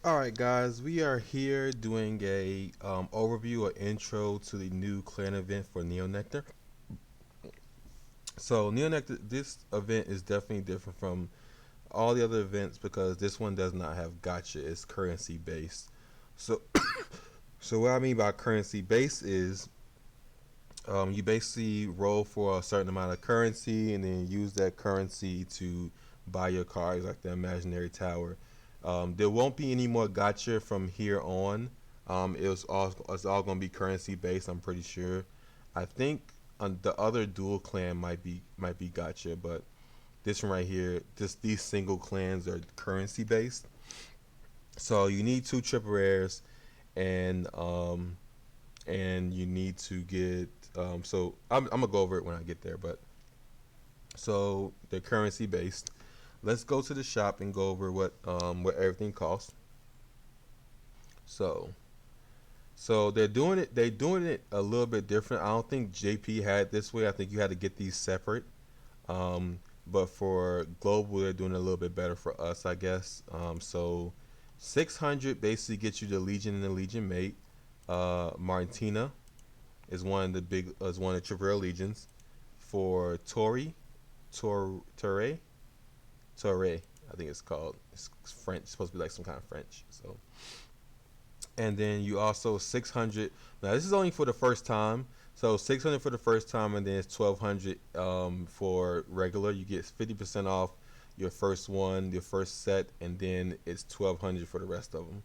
Alright guys, we are here doing a overview or intro to the new clan event for Nectar. So Nectar, this event is definitely different from all the other events because this one does not have gotcha. It's currency based. So so what I mean by currency based is you basically roll for a certain amount of currency and then use that currency to buy your cards like the imaginary tower. There won't be any more gotcha from here on. It's all going to be currency based. I'm pretty sure. I think the other dual clan might be gotcha, but this one right here, just these single clans are currency based. So you need two triple rares, and you need to get. So I'm gonna go over it when I get there, but so they're currency based. Let's go to the shop and go over what everything costs. So they're doing it a little bit different. I don't think JP had it this way. I think you had to get these separate. But for global, they're doing it a little bit better for us, I guess. So 600 basically gets you the Legion and the Legion mate. Martina is one of the triple legions. For Torre, I think it's called. It's French. It's supposed to be like some kind of French. So, and then you also 600. Now this is only for the first time. So 600 for the first time, and then it's 1200 for regular. You get 50% off your first one, your first set, and then it's 1200 for the rest of them.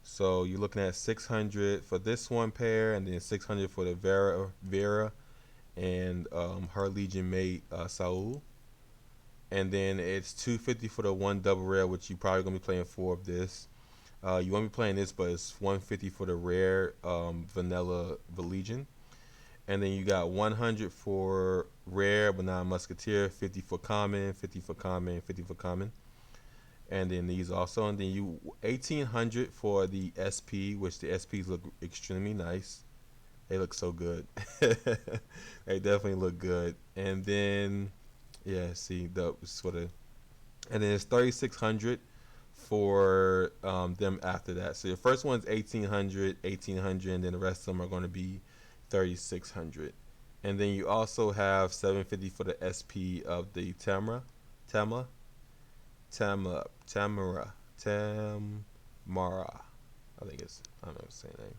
So you're looking at 600 for this one pair, and then 600 for the Vera and her Legion mate Saul. And then it's 250 for the one double rare, which you probably gonna be playing four of this. You won't be playing this, but it's 150 for the rare vanilla Legion. And then you got 100 for rare but not musketeer, 50 for common, 50 for common, 50 for common. And then these also, and then you 1800 for the SP, which the SPs look extremely nice. They look so good. They definitely look good. And then yeah, see the sort of, and then it's 3600 for them after that. So your first one's 1800, 1800, and then the rest of them are going to be 3600. And then you also have 750 for the SP of the Tamara, Tamara. I think it's, I don't know the same name.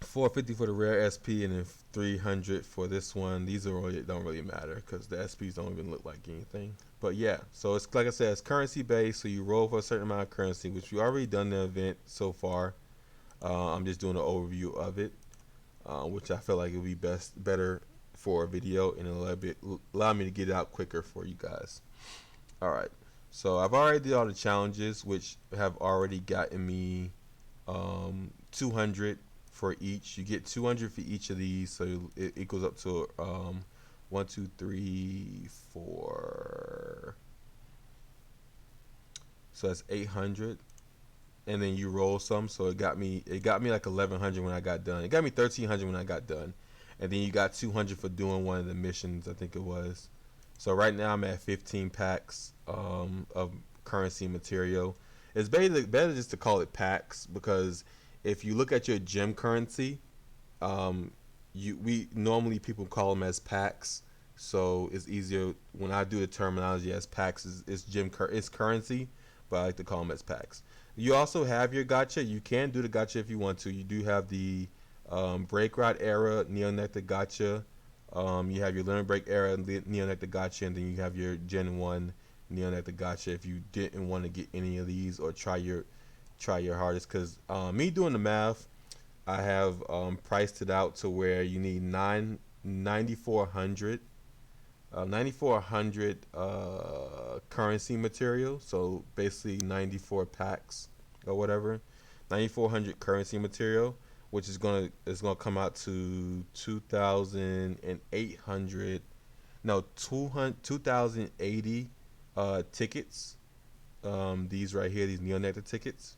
450 for the rare SP, and then 300 for this one. These are really, don't really matter because the SPs don't even look like anything. But yeah, so it's like I said, it's currency based. So you roll for a certain amount of currency, which we already done the event so far. I'm just doing an overview of it, which I feel like it would be better for a video and allow me to get it out quicker for you guys. All right, so I've already did all the challenges, which have already gotten me 200 for each. You get 200 for each of these, so it equals up to 1, 2, 3, 4. So that's 800, and then you roll some. So it got me like 1100 when I got done. It got me 1300 when I got done, and then you got 200 for doing one of the missions, I think it was. So right now I'm at 15 packs of currency material. It's better just to call it packs, because if you look at your gem currency, we normally people call them as packs, so it's easier when I do the terminology as packs. It's currency, but I like to call them as packs. You also have your gotcha. You can do the gotcha if you want to. You do have the break rod era Nectar gotcha. You have your lemon break era Nectar gotcha, and then you have your Gen 1 Nectar gotcha if you didn't want to get any of these or try your hardest. Because me doing the math, I have priced it out to where you need 9400 currency material. So basically 94 packs or whatever, 9400 currency material, which is gonna come out to 2800, no, 2080 tickets. These right here, these Nectar tickets,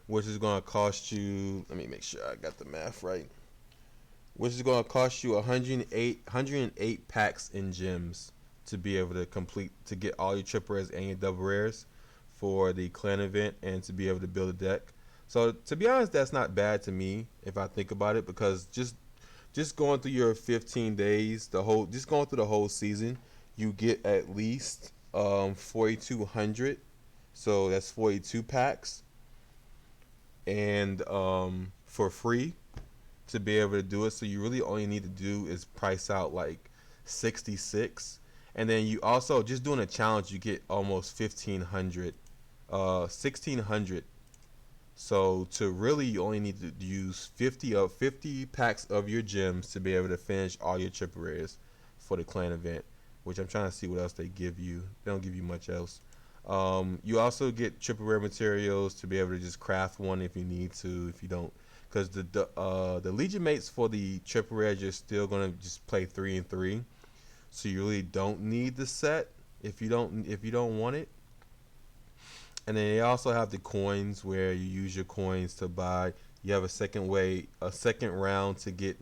which is going to cost you, let me make sure I got the math right, which is going to cost you 108 packs in gems to be able to get all your triple rares and your double rares for the clan event and to be able to build a deck. So to be honest, that's not bad to me if I think about it, because just going through your 15 days, the whole just going through the whole season, you get at least 4,200. So that's 42 packs, and for free to be able to do it. So you really only need to do is price out like 66, and then you also just doing a challenge, you get almost 1,500, 1,600. So to really, you only need to use 50 packs of your gems to be able to finish all your triple rares for the clan event. Which I'm trying to see what else they give you. They don't give you much else. You also get triple rare materials to be able to just craft one if you need to. If you don't, because the Legion mates for the triple rare, you're still gonna just play 3 and 3. So you really don't need the set if you don't want it. And then they also have the coins where you use your coins to buy. You have a second round to get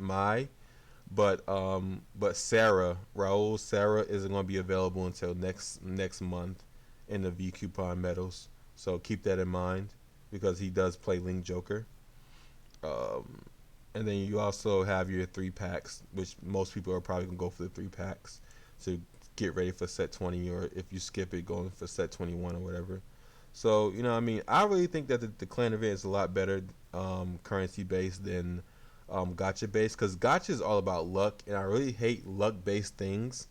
but Sarah isn't going to be available until next month in the V coupon medals. So keep that in mind because he does play Link Joker. Um, and then you also have your 3 packs, which most people are probably gonna go for the 3 packs to get ready for set 20, or if you skip it, going for set 21 or whatever. So I mean, I really think that the clan event is a lot better currency based than gotcha based, because gotcha is all about luck, and I really hate luck based things.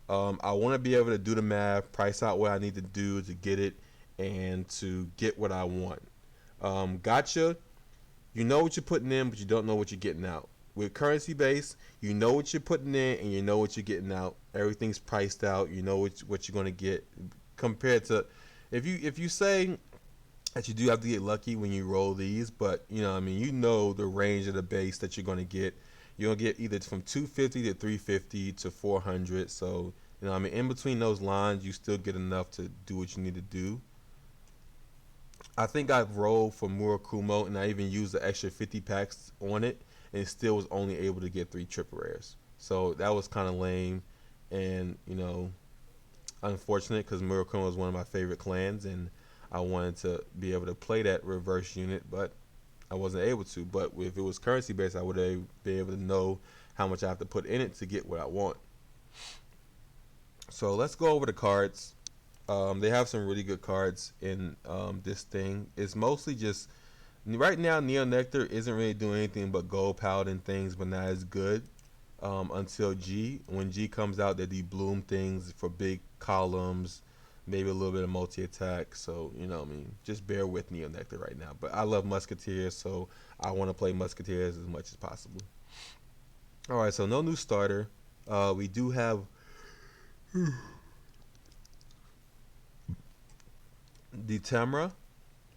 I want to be able to do the math, price out what I need to do to get it, and to get what I want. Gotcha, you know what you're putting in, but you don't know what you're getting out. With currency base, you know what you're putting in and you know what you're getting out. Everything's priced out. You know what you're going to get. Compared to if you say that you do have to get lucky when you roll these, but I mean, the range of the base that you're going to get. You're going to get either from 250 to 350 to 400. So I mean, in between those lines, you still get enough to do what you need to do. I think I've rolled for Murakumo, and I even used the extra 50 packs on it, and still was only able to get 3 triple rares. So that was kind of lame, and unfortunate, because Murakumo was one of my favorite clans, and I wanted to be able to play that reverse unit, but I wasn't able to. But if it was currency based, I would have been able to know how much I have to put in it to get what I want. So let's go over the cards. They have some really good cards in this thing. It's mostly just right now. Neo Nectar isn't really doing anything but gold paladin things, but not as good until G. When G comes out, they do bloom things for big columns, maybe a little bit of multi attack. So I mean, just bear with Neo Nectar right now. But I love Musketeers, so I want to play Musketeers as much as possible. All right, so no new starter. We do have the Tamra.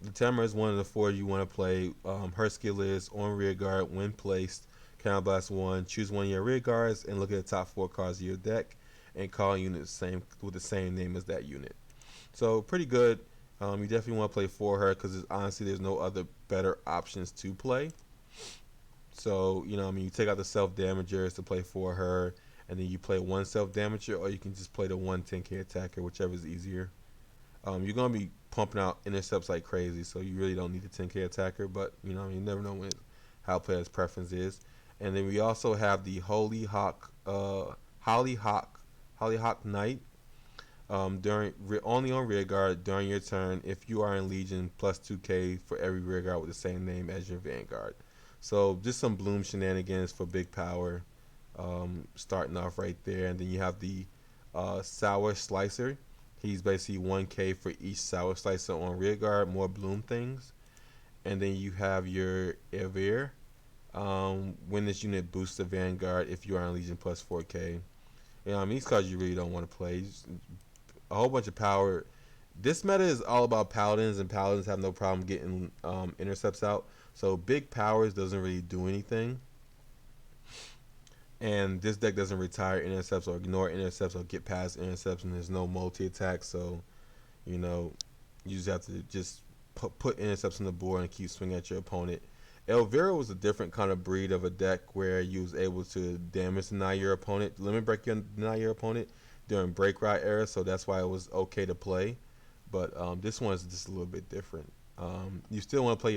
The Tamra is one of the 4 you want to play. Her skill is on rear guard when placed. Counterblast 1. Choose one of your rear guards and look at the top 4 cards of your deck and call a unit with the same name as that unit. So pretty good. You definitely want to play for her because honestly there's no other better options to play. So I mean, you take out the self damagers to play for her, and then you play one self damager, or you can just play the 10k attacker, whichever is easier. You're gonna be pumping out intercepts like crazy, so you really don't need a 10k attacker. But you never know how players' preference is. And then we also have the Hollyhock Knight. Only on rear guard during your turn. If you are in Legion, plus 2k for every rear guard with the same name as your Vanguard. So just some bloom shenanigans for big power, starting off right there. And then you have the Sour Slicer. He's basically 1k for each Sour Slicer on rear guard, more bloom things. And then you have your Evere. When this unit boosts the Vanguard if you are in Legion, plus 4k. I mean, these cards you really don't want to play. A whole bunch of power. This meta is all about paladins, and paladins have no problem getting intercepts out. So big powers doesn't really do anything. And this deck doesn't retire intercepts or ignore intercepts or get past intercepts, and there's no multi attack. So you just have to just put intercepts on the board and keep swinging at your opponent. Elvira was a different kind of breed of a deck where you was able to damage deny your opponent, limit break deny your opponent during break rot era, so that's why it was okay to play. but this one is just a little bit different. You still want to play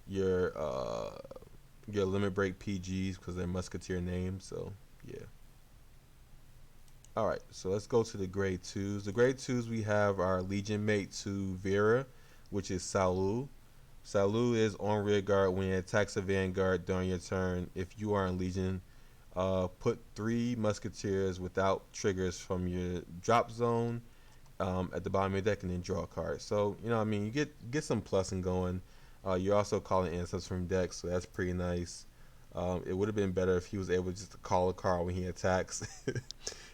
your uh, your limit break PGs because they're musketeer names. So yeah. All right, so let's go to the grade twos. The grade twos we have our Legion mate to Vera, which is Salu. Salu is on rear guard when it attacks a Vanguard during your turn. If you are in Legion, put three Musketeers without triggers from your drop zone at the bottom of your deck and then draw a card. So, you know, I mean, you get some plussing going. You're also calling intercepts from decks, so that's pretty nice. It would have been better if he was able just to call a card when he attacks.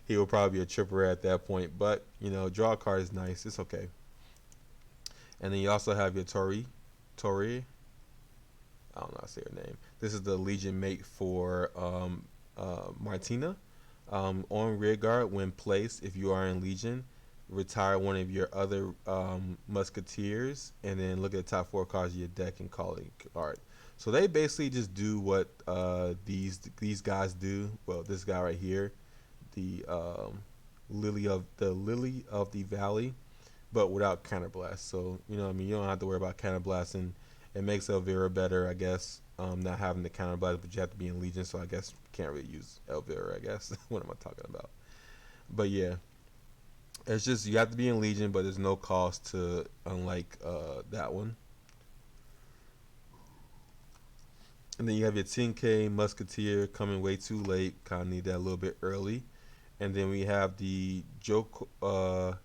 He would probably be a tripper at that point, but, you know, draw a card is nice. It's okay. And then you also have your Tori. I don't know how to say her name. This is the Legion mate for Martina. On rear guard, when placed, if you are in Legion, retire one of your other Musketeers, and then look at the top four cards of your deck and call it a card. So they basically just do what these guys do. Well, this guy right here, the Lily of the Valley, but without counterblast. So you know, what I mean, you don't have to worry about counterblasting. It makes Elvira better, I guess. Not having the counterblast, but you have to be in Legion, so I guess you can't really use Elvira, I guess. What am I talking about? But yeah, it's just you have to be in Legion, but there's no cost to unlike that one. And then you have your 10K Musketeer coming way too late. Kind of need that a little bit early. And then we have the Jokochum.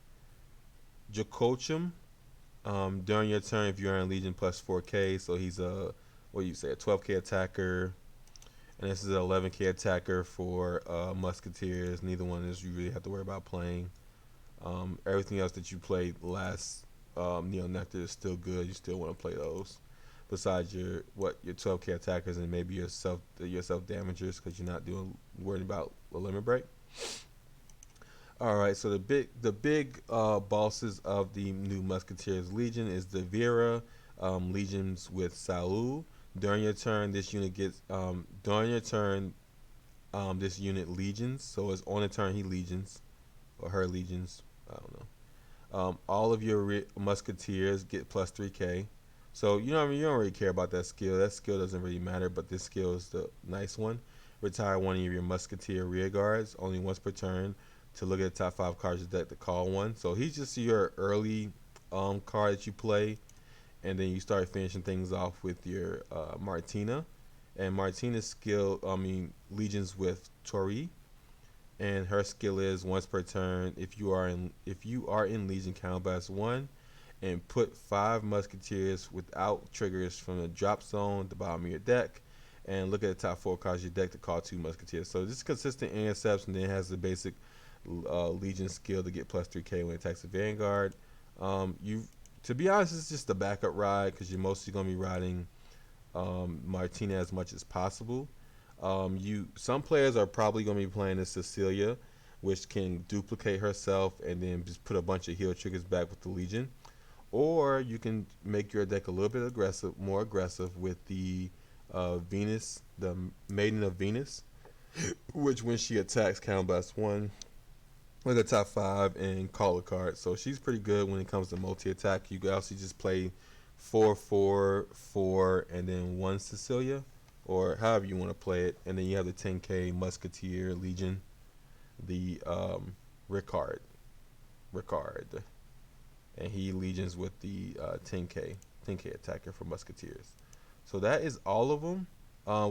During your turn, if you're in Legion, plus 4K. So he's a, what do you say, a 12K attacker. And this is an 11K attacker for Musketeers. Neither one of those you really have to worry about playing. Everything else that you played last, Nectar is still good. You still want to play those. Besides your 12K attackers and maybe your self damagers because you're not worried about the limit break. All right, so the big bosses of the new Musketeers Legion is the Vera Legions with Saul. During your turn, this unit this unit legions. So it's on a turn he legions or her legions. I don't know. All of your Musketeers get plus 3K. So you know what I mean. You don't really care about that skill. That skill doesn't really matter. But this skill is the nice one. Retire one of your Musketeer rear guards only once per turn to look at the top 5 cards of the deck to call one. So he's just your early card that you play, and then you start finishing things off with your Martina. And Martina's skill, legions with Tori, and her skill is once per turn. If you are in Legion, counterblast 1, and put 5 Musketeers without triggers from the drop zone at the bottom of your deck, and look at the top 4 cards of your deck to call 2 Musketeers. So this is consistent intercepts, and then it has the basic Legion skill to get plus 3K when it attacks the Vanguard. To be honest, it's just a backup ride because you're mostly going to be riding Martina as much as possible. Some players are probably going to be playing as Cecilia, which can duplicate herself and then just put a bunch of heal triggers back with the Legion. Or you can make your deck a little bit more aggressive with the Venus, the Maiden of Venus, which when she attacks, counterblast 1, look at top 5 and call a card. So she's pretty good when it comes to multi-attack. You can also just play 4, 4, 4, and then 1 Cecilia, or however you want to play it. And then you have the 10K Musketeer Legion, the Ricard, and he legions with the 10K attacker for Musketeers. So that is all of them.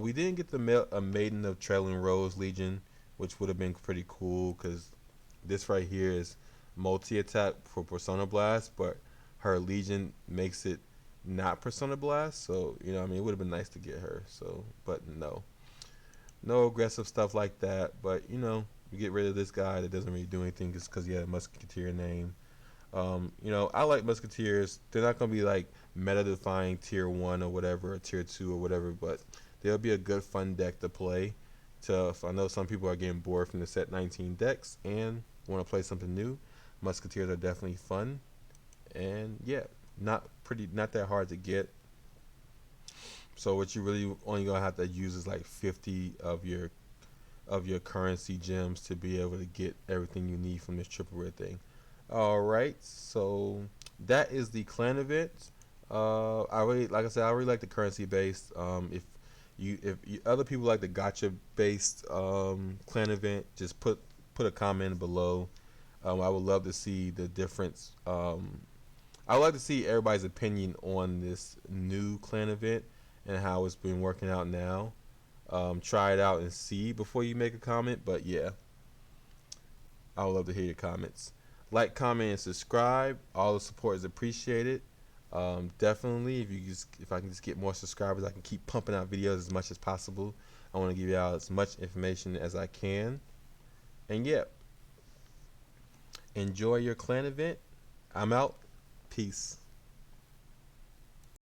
We didn't get a Maiden of Trailing Rose Legion, which would have been pretty cool because this right here is multi-attack for Persona Blast, but her Legion makes it not Persona Blast. So, you know, I mean, it would have been nice to get her. So, but no aggressive stuff like that. But, you know, you get rid of this guy that doesn't really do anything just because he had a Musketeer name. You know, I like Musketeers. They're not going to be like meta-defying tier 1 or whatever, or tier 2 or whatever, but they'll be a good fun deck to play. I know some people are getting bored from the set 19 decks and want to play something new. Musketeers are definitely fun, and yeah, not that hard to get. So what you really only gonna have to use is like 50 of your currency gems to be able to get everything you need from this triple rare thing. All right, so that is the clan event. I really, like I said, I really like the currency based. If other people like the gotcha based clan event, just put a comment below. I would love to see the difference. I would like to see everybody's opinion on this new clan event and how it's been working out now. Try it out and see before you make a comment. But yeah, I would love to hear your comments. Like, comment, and subscribe. All the support is appreciated. Definitely, if I can just get more subscribers, I can keep pumping out videos as much as possible. I want to give you out as much information as I can. And yeah, enjoy your clan event. I'm out. Peace.